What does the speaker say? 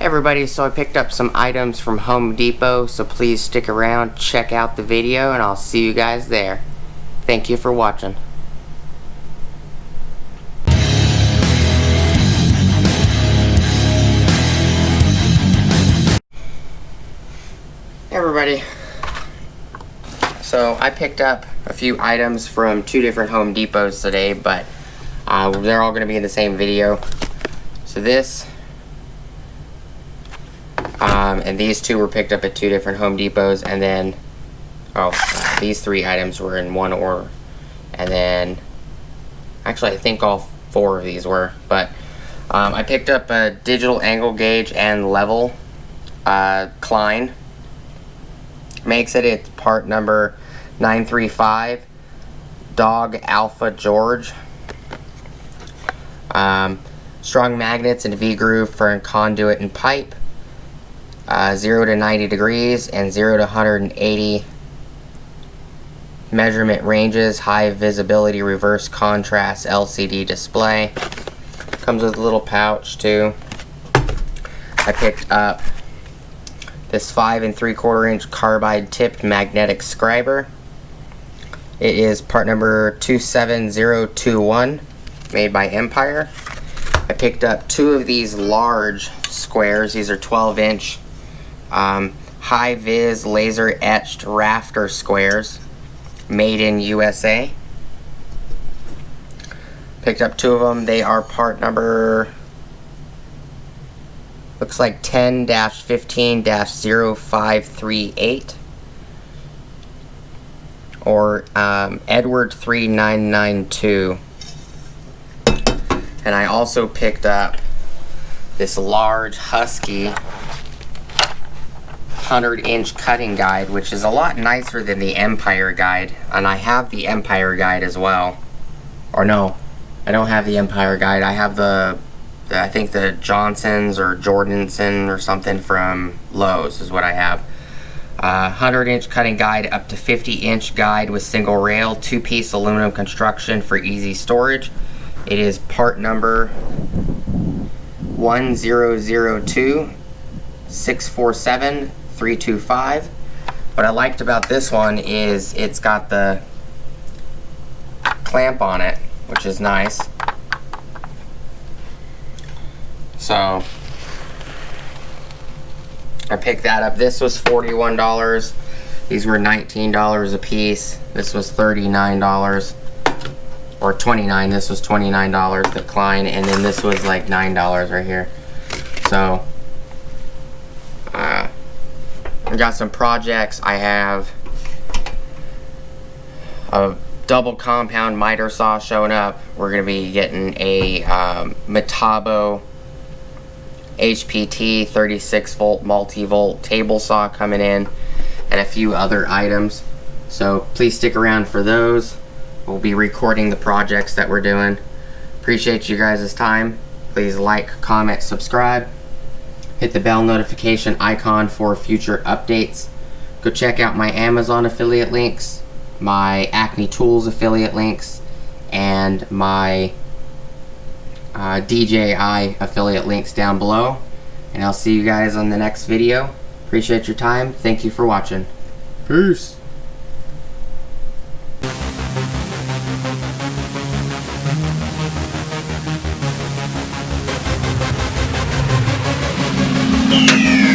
Everybody, so I picked up some items from Home Depot, so please stick around, check out the video, and I'll see you guys there. Thank you for watching. Everybody, so I picked up a few items from two different Home Depots today, but they're all going to be in the same video. So this and these two were picked up at two different Home Depots, and then these three items were in one order, and then actually I think all four of these were, but I picked up a digital angle gauge and level. Klein makes it. It's part number 935, Dog Alpha George. Strong magnets and V-groove for conduit and pipe. 0 to 90 degrees and 0 to 180 measurement ranges. High visibility reverse contrast LCD display. Comes with a little pouch too. I picked up this 5 3/4 inch carbide tipped magnetic scriber. It is part number 27021, made by Empire. I picked up two of these large squares. These are 12 inch high vis laser etched rafter squares, made in USA. Picked up two of them. They are part number, looks like 10-15-0538 or Edward 3992. And I also picked up this large Husky 100-inch cutting guide, which is a lot nicer than the Empire guide, and I have the Empire guide as well. Or no, I don't have the Empire guide. I have I think the Johnson's or Jordanson or something from Lowe's is what I have. 100-inch cutting guide up to 50-inch guide with single rail, 2-piece aluminum construction for easy storage. It is part number 1002-647-325. What I liked about this one is it's got the clamp on it, which is nice. So I picked that up. This was $41. These were $19 a piece. This was $39 or $29. This was $29, the Klein, and then this was like $9 right here. So I got some projects. I have a double compound miter saw showing up. We're gonna be getting a Metabo HPT 36 volt multi-volt table saw coming in, and a few other items. So please stick around for those. We'll be recording the projects that we're doing. Appreciate you guys' time. Please like, comment, subscribe. Hit the bell notification icon for future updates. Go check out my Amazon affiliate links, my Acme Tools affiliate links, and my DJI affiliate links down below. And I'll see you guys on the next video. Appreciate your time. Thank you for watching. Peace. Yeah.